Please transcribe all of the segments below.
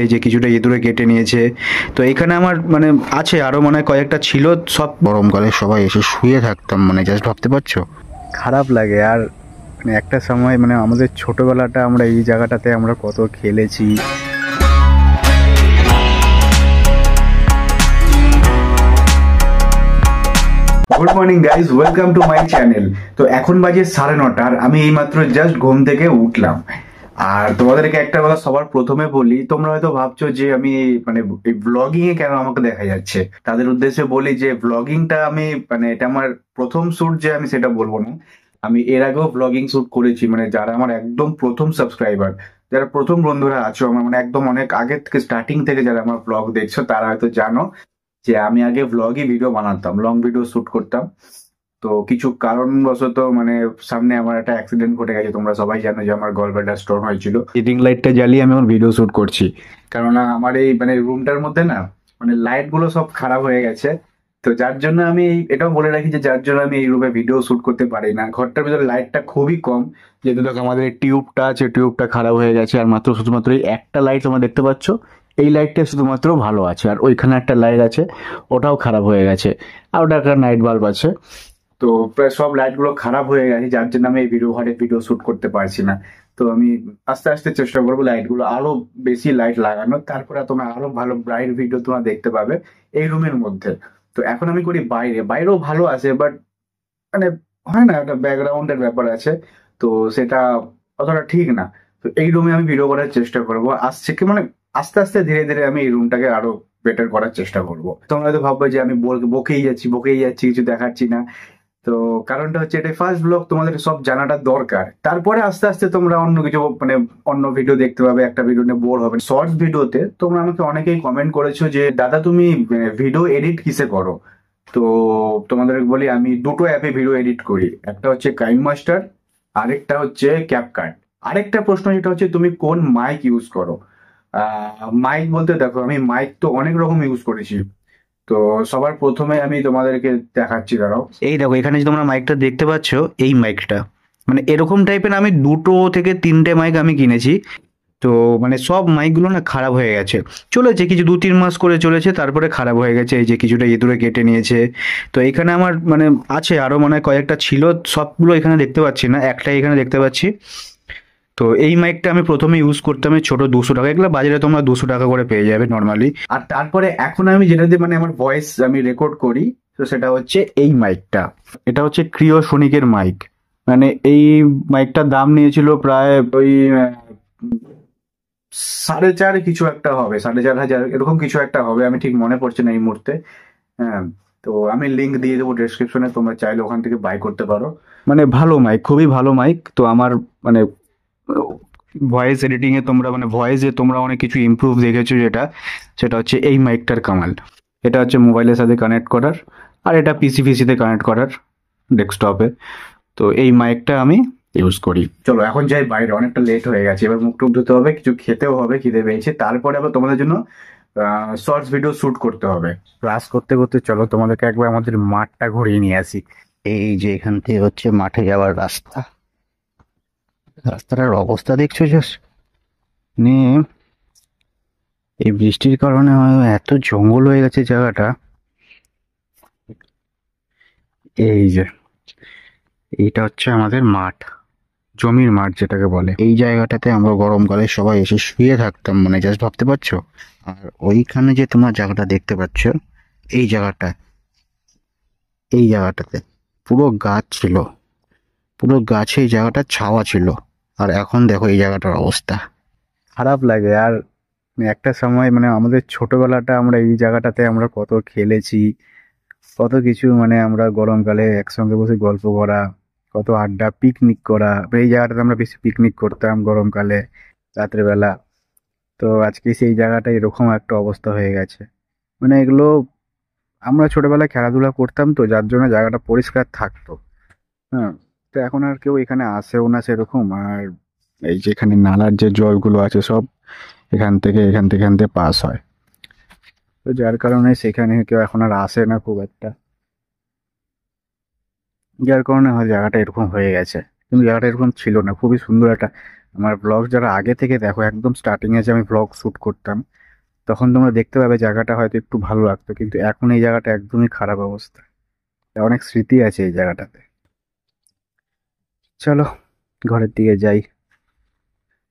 এই যে কিছুটা ইঁদুরে কেটে নিয়েছে। তো এখানে আমার মানে আছে আরো মানে কয়েকটা ছিল, সব গরমকালে সবাই এসে শুয়ে থাকতাম, মানে জাস্ট ভাবতে পারছো। খারাপ লাগে। আর মানে একটা সময় মানে আমাদের ছোটবেলাটা আমরা এই জায়গাটাতে আমরা কত খেলেছি। Good morning guys, welcome to my channel. তো এখন বাজে 9:30 আর আমি এইমাত্র জাস্ট ঘুম থেকে উঠলাম। আর তোমাদেরকে একটা কথা সবার প্রথমে বলি, তোমরা হয়তো ভাবছো যে আমি মানে এই ব্লগিং এ কেন আমাকে দেখা যাচ্ছে। তাদের উদ্দেশ্যে বলি যে ব্লগিংটা আমি মানে এটা আমার প্রথম শুট, যে আমি সেটা বলবো না। আমি এর আগেও ব্লগিং শুট করেছি, মানে যারা আমার একদম প্রথম সাবস্ক্রাইবার, যারা প্রথম বন্ধুরা আছো আমার, মানে একদম অনেক আগে থেকে স্টার্টিং থেকে যারা আমার ব্লগ দেখছো তারা হয়তো জানো যে আমি আগে ব্লগই ভিডিও বানাতাম, লং ভিডিও শুট করতাম। তো কিছু কারণবশত মানে সামনে আমার একটা অ্যাক্সিডেন্ট ঘটে গেছে, তোমরা সবাই জানো যে আমার গলব্লাডার স্টোন হয়েছিল। এই রিং লাইটটা জ্বালিয়ে আমি এখন ভিডিও শুট করছি, কেননা আমার এই মানে রুমটার মধ্যে না মানে লাইট গুলো সব খারাপ হয়ে গেছে। তো যার জন্য আমি এটাও বলে রাখি যে যার জন্য আমি এই রুমে ভিডিও শুট করতে পারি না। ঘরটার ভিতরে লাইটটা খুবই কম, যেহেতু দেখো আমাদের এই টিউবটা আছে, টিউবটা খারাপ হয়ে গেছে। আর মাত্র শুধুমাত্র এই একটা লাইট তোমরা দেখতে পাচ্ছ, এই লাইটটা শুধুমাত্র ভালো আছে। আর ওইখানে একটা লাইট আছে, ওটাও খারাপ হয়ে গেছে। আর ওটা একটা নাইট বাল্ব আছে। তো প্রায় সব লাইট গুলো খারাপ হয়ে গেছে, যার জন্য আমি এই ঘরে ভিডিও শুট করতে পারছি না। তো আমি আস্তে আস্তে চেষ্টা করবো লাইট গুলো আরো বেশি লাইট লাগানো, তারপরে তোমরা আরো ভালো ব্রাইট ভিডিও তোমরা দেখতে পাবে এই রুমের মধ্যে। তো এখন আমি করি বাইরে, বাইরেও ভালো আছে, বাট মানে হয় না, একটা ব্যাকগ্রাউন্ডের ব্যাপার আছে। তো সেটা অতটা ঠিক না। তো এই রুমে আমি ভিডিও করার চেষ্টা করবো আসছে কি মানে আস্তে আস্তে ধীরে ধীরে আমি এই রুমটাকে আরো বেটার করার চেষ্টা করবো। তোমরা হয়তো ভাববে যে আমি বকেই যাচ্ছি কিছু দেখাচ্ছি না। তো কারণটা হচ্ছে এটা ফার্স্ট ব্লগ, তোমাদের সব জানাটা দরকার। তারপরে আস্তে আস্তে তোমরা অন্য কিছু মানে অন্য ভিডিও দেখতে পাবে, একটা ভিডিও নিয়ে বোর হবে। শর্টস ভিডিওতে তোমরা আমাকে অনেকেই কমেন্ট করেছো যে দাদা তুমি ভিডিও এডিট কিসে করো। তো তোমাদের বলি আমি দুটো অ্যাপে ভিডিও এডিট করি, একটা হচ্ছে কাইন মাস্টার, আরেকটা হচ্ছে ক্যাপকাট। আরেকটা প্রশ্ন যেটা হচ্ছে তুমি কোন মাইক ইউজ করো। মাইক বলতে দেখো আমি মাইক তো অনেক রকম ইউজ করেছি। তো সবার প্রথমে আমি তোমাদেরকে দেখাচ্ছি, দাঁড়াও। এই দেখো এখানে যে তোমরা মাইকটা দেখতে পাচ্ছ, এই মাইকটা মানে এরকম টাইপের আমি 2 থেকে 3টে মাইক আমি কিনেছি। তো মানে সব মাইকগুলো না খারাপ হয়ে গেছে, চলেছে কিছু 2-3 মাস করে চলেছে, তারপরে খারাপ হয়ে গেছে। এই যে কিছুটা ইঁদুরে কেটে নিয়েছে। তো এখানে আমার মানে আছে আরো মানে কয়েকটা ছিল, সবগুলো এখানে দেখতে পাচ্ছি না, একটাই এখানে দেখতে পাচ্ছি। তো এই মাইকটা আমি প্রথমে ইউজ করতাম এই ছোট 200 টাকা, এগুলো বাজারে তোমরা 200 টাকা করে পেয়ে যাবে নর্মালি। আর তারপরে এখন আমি যেটা দিয়ে মানে আমার ভয়েস আমি রেকর্ড করি, তো সেটা হচ্ছে এই মাইকটা। এটা হচ্ছে ক্রিওসনিকের মাইক। মানে এই মাইকটার দাম নিয়েছিল প্রায় ওই 4,500 কিছু একটা হবে, 4,500 এরকম কিছু একটা হবে, আমি ঠিক মনে পড়ছে না এই মুহূর্তে। হ্যাঁ। তো আমি লিংক দিয়ে দেবো ডেসক্রিপশনে, তোমরা চাইলে ওখান থেকে বাই করতে পারো। মানে ভালো মাইক, খুবই ভালো মাইক। তো আমার মানে ভয়েস এডিটিং এ তোমরা মানে ভয়েসে তোমরা অনেক কিছু ইমপ্রুভ দেখেছো, যেটা সেটা হচ্ছে এই মাইকটার কামাল। এটা হচ্ছে মোবাইলের সাথে কানেক্ট করার, আর এটা পিসিতে কানেক্ট করার, ডেস্কটপে। তো এই মাইকটা আমি ইউজ করি। চলো এখন যাই বাইরে, অনেকটা লেট হয়ে গেছে, এবার মুখ টুক ধুতে হবে, কিছু খেতেও হবে, খিদে পেয়েছে। তারপরে আবার তোমাদের জন্য শর্টস ভিডিও শুট করতে হবে। ক্লাস করতে করতে চলো তোমাদেরকে একবার আমাদের মাঠটা ঘুরিয়ে নিয়ে আসি। এই যে এখান থেকে হচ্ছে মাঠে যাওয়ার রাস্তা। রাস্তাটার অবস্থা দেখছো জাস্ট, মানে এই বৃষ্টির কারণে এত জঙ্গল হয়ে গেছে জায়গাটা। এই যে এইটা হচ্ছে আমাদের মাঠ, জমির মাঠ যেটাকে বলে। এই জায়গাটাতে আমরা গরমকালে সবাই এসে শুয়ে থাকতাম, মানে জাস্ট ভাবতে পারছো। আর ওইখানে যে তোমার জায়গাটা দেখতে পাচ্ছ, এই জায়গাটা, এই জায়গাটাতে পুরো গাছ ছিল, পুরো গাছে এই জায়গাটা ছাওয়া ছিল। আর এখন দেখো এই জায়গাটার অবস্থা। খারাপ লাগে। আর একটা সময় মানে আমাদের ছোটবেলাটা আমরা এই জায়গাটাতে আমরা কত খেলেছি, কত কিছু মানে আমরা গরমকালে একসঙ্গে বসে গল্প করা, কত আড্ডা, পিকনিক করা। এই জায়গাটাতে আমরা বেশি পিকনিক করতাম গরমকালে রাত্রেবেলা। তো আজকে সেই জায়গাটা এরকম একটা অবস্থা হয়ে গেছে। মানে এগুলো আমরা ছোটবেলায় খেলাধুলা করতাম, তো যার জন্য জায়গাটা পরিষ্কার থাকতো। হ্যাঁ। তো এখন আর কেউ এখানে আসেও না সেরকম। আর এই যে এখানে নালার যে জলগুলো আছে সব এখান থেকে পাস হয়। তো যার কারণে সেখানে কেউ এখন আর আসে না খুব একটা, যার কারণে হয় জায়গাটা এরকম হয়ে গেছে। কিন্তু জায়গাটা এরকম ছিল না, খুবই সুন্দর একটা আমার ব্লগ যারা আগে থেকে দেখো, একদম স্টার্টিং এ যে আমি ব্লগ শুট করতাম, তখন তোমরা দেখতে পাবে জায়গাটা হয়তো একটু ভালো লাগতো, কিন্তু এখন এই জায়গাটা একদমই খারাপ অবস্থা। অনেক স্মৃতি আছে এই জায়গাটাতে। চলো ঘরের দিকে যাই।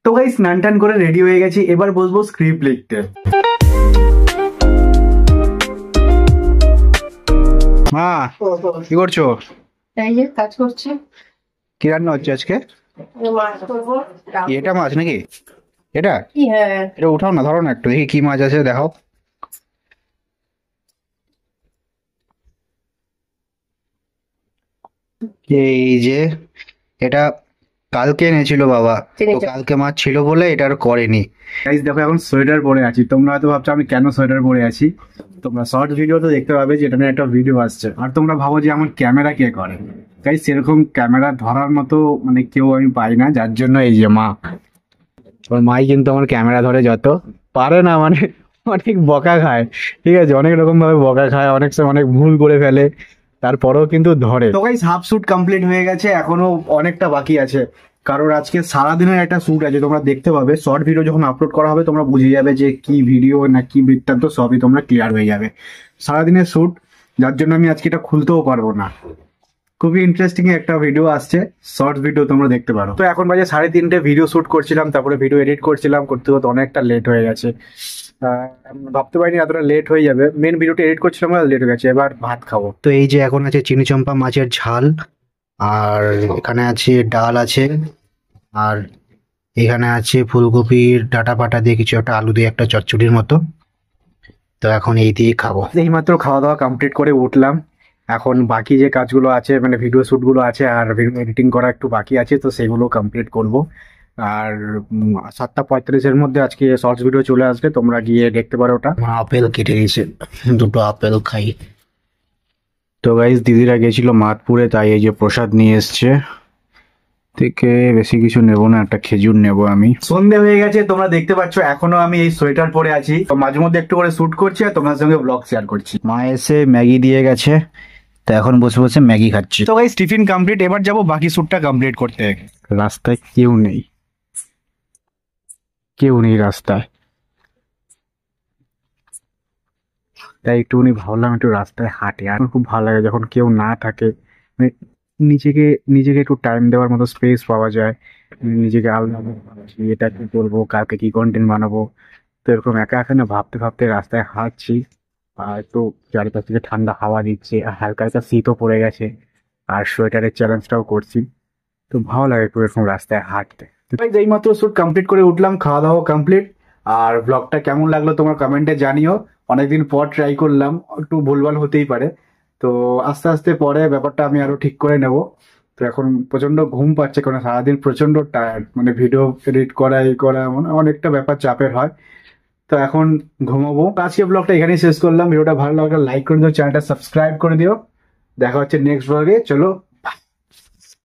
তো গাইস, স্নান টান করে রেডি হয়ে গেছি, এবার বসবো স্ক্রিপ্ট লিখতে। মা, কি করছো? এই যে কাজ করছি। কি রান্না হচ্ছে আজকে? মাছ করবো। কি এটা মাছ নাকি? এটা কি? হ্যাঁ। এটা উঠাও না, ধরো না একটু দেখি কি মাছ আছে, দেখাও। এই যে এটা কালকে এনেছিল বাবা, তো কালকে মাছ ছিল বলে এটা আর করেনি। গাইস দেখো, এখন সোয়েটার পরে আছি। তোমরা হয়তো ভাবছো আমি কেন সোয়েটার পরে আছি। তোমরা শর্ট ভিডিও তো দেখতে পাবে, যেটা নিয়ে একটা ভিডিও আসছে, আর তোমরা ভাবো যে আমার ক্যামেরা কে করে। গাইস সেরকম ক্যামেরা ধরার মতো মানে কেউ আমি পাই না, যার জন্য এই যে মা, ওর মাই কিন্তু আমার ক্যামেরা ধরে, যত পারে না মানে অনেক বকা খায়। ঠিক আছে, অনেক রকম ভাবে বকা খায়, অনেক সময় অনেক ভুল করে ফেলে, তারপরেও কিন্তু ধরে। তো গাইস হাফ শুট কমপ্লিট হয়ে গেছে, এখনো অনেকটা বাকি আছে, কারণ আজকে সারাদিনের একটা শুট আছে। তোমরা দেখতে পাবে শর্ট ভিডিও যখন আপলোড করা হবে, তোমরা বুঝে যাবে যে কি ভিডিও না কি বৃত্তান্ত, সবই তোমরা ক্লিয়ার হয়ে যাবে। সারাদিনের শুট, যার জন্য আমি আজকে এটা খুলতেও পারবো না। খুবই ইন্টারেস্টিং একটা ভিডিও আসছে, শর্ট ভিডিও তোমরা দেখতে পারো। তো এখন বাজে 3:30, ভিডিও শুট করছিলাম, তারপরে ভিডিও এডিট করছিলাম, করতে করতে অনেকটা লেট হয়ে গেছে। ভাবতে পারিনি এতটা লেট হয়ে যাবে। মেন ভিডিওটা এডিট করছিলাম, লেট হয়ে গেছে। এবার ভাত খাবো। তো এই যে এখন আছে চিনি চম্পা মাছের ঝাল, আর এখানে আছে ডাল আছে, আর এখানে আছে ফুলকপির ডাটা পাটা দিয়ে কিছু একটা, আলু দিয়ে একটা চচ্চড়ির মতো। তো এখন এই দিয়ে খাবো। এইমাত্র খাওয়া দাওয়া কমপ্লিট করে উঠলাম। এখন বাকি যে কাজগুলো আছে, মানে ভিডিও শুট গুলো আছে আর ভিডিও এডিটিং করা একটু বাকি আছে, তো সেগুলো কমপ্লিট করব। আর 7:35-এর মধ্যে আজকে শর্টস ভিডিও চলে আসবে, তোমরা গিয়ে দেখতে পারো ওটা। আপেল কেটে দিয়েছে, দুটো আপেল খাই। তো গাইস, দিদিরা গেছিল মাতপুরে, তাই এই যে প্রসাদ নিয়ে এসছে। থেকে বেশি কিছু নেবো না, একটা খেজুর নেবো আমি। সন্ধে হয়ে গেছে, তোমরা দেখতে পাচ্ছ এখনো আমি এই সোয়েটার পরে আছি। তো মাঝে মধ্যে একটু করে শুট করছি আর তোমার সঙ্গে ব্লগ শেয়ার করছি। মা এসে ম্যাগি দিয়ে গেছে, তো এখন বসে বসে ম্যাগি খাচ্ছি। তো গাইস টিফিন কমপ্লিট, এবার যাবো বাকি শুটটা কমপ্লিট করতে। রাস্তায় কেউ নেই, কেউ নেই রাস্তায়, তাই একটুখানি ভাবলাম একটু রাস্তায় হাঁটি। আর আমার খুব ভালো লাগে যখন কেউ না থাকে, মানে নিজেকে নিজেকে একটু টাইম দেওয়ার মতো স্পেস পাওয়া যায়। নিজেকে আলাদা ভাবছি, এটা কি করবো, কালকে কি কন্টেন্ট বানাবো। তো এরকম একা একা না ভাবতে ভাবতে রাস্তায় হাঁটছি, আর একটু চারিপাশ থেকে ঠান্ডা হাওয়া দিচ্ছে, আর হালকা হালকা শীতও পড়ে গেছে, আর সোয়েটারের চ্যালেঞ্জটাও করছি। তো ভালো লাগে একটু এরকম রাস্তায় হাঁটতে। তো ভাই এইমাত্র শুট কমপ্লিট করে উঠলাম, খাওয়া দাওয়া কমপ্লিট। আর ব্লগটা কেমন লাগলো তোমার কমেন্টে জানিও। অনেকদিন পর ট্রাই করলাম, একটু ভুলভাল হতেই পারে। তো আস্তে আস্তে পরে ব্যাপারটা আমি আরো ঠিক করে নেব। তো এখন প্রচন্ড ঘুম পাচ্ছে, কারণ সারাদিন প্রচন্ড টায়ার্ড, মানে ভিডিও এডিট করা এই করা মানে অনেকটা ব্যাপার চাপের হয়। তো এখন ঘুমাবো। আজকে ব্লগটা এখানেই শেষ করলাম। ভিডিওটা ভালো লাগলে লাইক করে দিও, চ্যানেলটা সাবস্ক্রাইব করে দিও। দেখা হচ্ছে নেক্সট ব্লগে, চলো